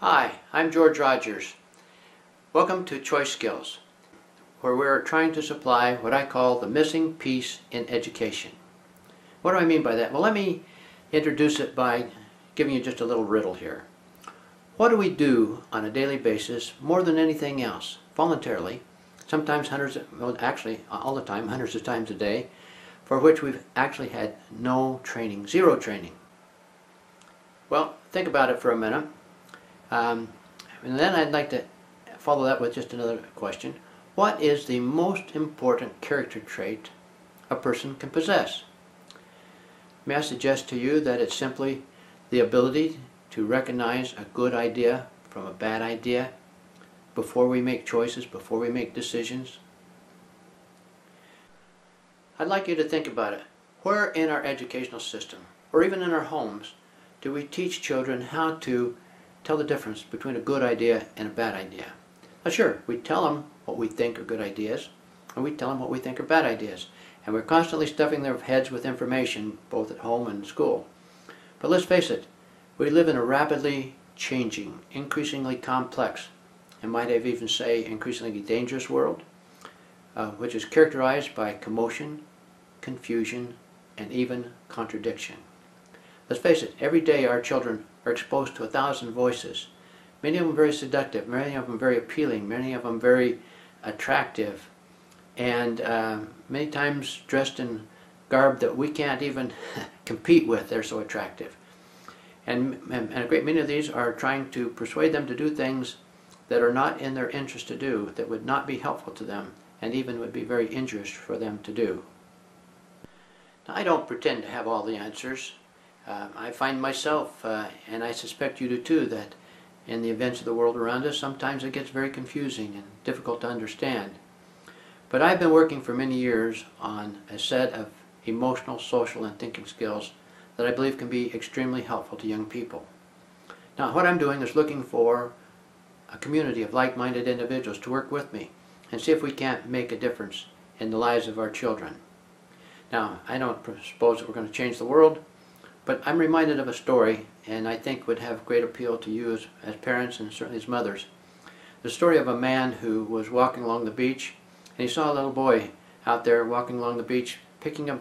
Hi, I'm George Rogers. Welcome to Choiceskills, where we're trying to supply what I call the missing piece in education. What do I mean by that? Well, let me introduce it by giving you just a little riddle here. What do we do on a daily basis more than anything else, voluntarily, sometimes actually all the time, hundreds of times a day, for which we've actually had no training, zero training? Well, think about it for a minute. And then I'd like to follow that with just another question. What is the most important character trait a person can possess? May I suggest to you that it's simply the ability to recognize a good idea from a bad idea before we make choices, before we make decisions? I'd like you to think about it. Where in our educational system, or even in our homes, do we teach children how to tell the difference between a good idea and a bad idea? Now sure, we tell them what we think are good ideas, and we tell them what we think are bad ideas. And we're constantly stuffing their heads with information, both at home and school. But let's face it, we live in a rapidly changing, increasingly complex, and might I even say increasingly dangerous world, which is characterized by commotion, confusion, and even contradiction. Let's face it, every day our children are exposed to 1,000 voices, many of them very seductive, many of them very appealing, many of them very attractive, and many times dressed in garb that we can't even compete with. They're so attractive. And a great many of these are trying to persuade them to do things that are not in their interest to do, that would not be helpful to them, and even would be very injurious for them to do. Now, I don't pretend to have all the answers. I find myself, and I suspect you do too, that in the events of the world around us, sometimes it gets very confusing and difficult to understand. But I've been working for many years on a set of emotional, social, and thinking skills that I believe can be extremely helpful to young people. Now, what I'm doing is looking for a community of like-minded individuals to work with me and see if we can't make a difference in the lives of our children. Now, I don't suppose that we're going to change the world, but I'm reminded of a story, and I think would have great appeal to you as parents and certainly as mothers. The story of a man who was walking along the beach, and he saw a little boy out there walking along the beach picking up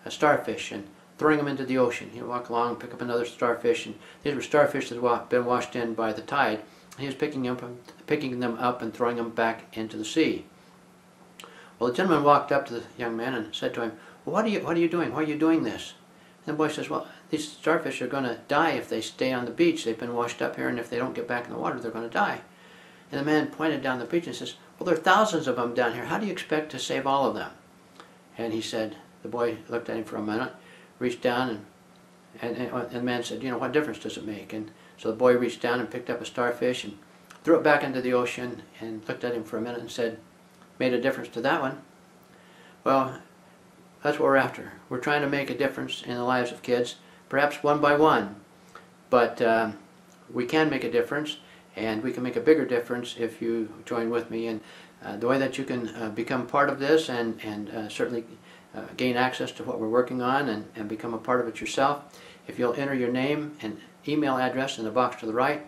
a starfish and throwing them into the ocean. He'd walk along and pick up another starfish, and these were starfish that had been washed in by the tide. And he was picking them up and throwing them back into the sea. Well, the gentleman walked up to the young man and said to him, "Well, what are you doing? Why are you doing this?" And the boy says, "Well, these starfish are going to die if they stay on the beach. They've been washed up here, and if they don't get back in the water, they're going to die." And the man pointed down the beach and says, "Well, there are thousands of them down here. How do you expect to save all of them?" And he said, the boy looked at him for a minute, reached down, and the man said, "You know, what difference does it make?" And so the boy reached down and picked up a starfish and threw it back into the ocean and looked at him for a minute and said, "Made a difference to that one?" Well, that's what we're after. We're trying to make a difference in the lives of kids, perhaps one by one, but we can make a difference, and we can make a bigger difference if you join with me. And the way that you can become part of this and certainly gain access to what we're working on and become a part of it yourself, if you'll enter your name and email address in the box to the right,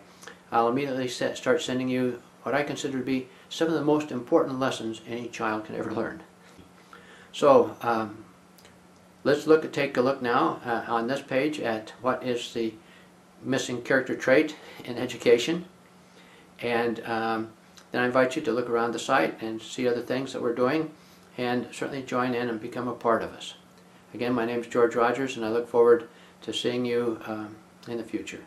I'll immediately start sending you what I consider to be some of the most important lessons any child can ever learn. So let's take a look now on this page at what is the missing character trait in education, and then I invite you to look around the site and see other things that we're doing, and certainly join in and become a part of us. Again, my name is George Rogers, and I look forward to seeing you in the future.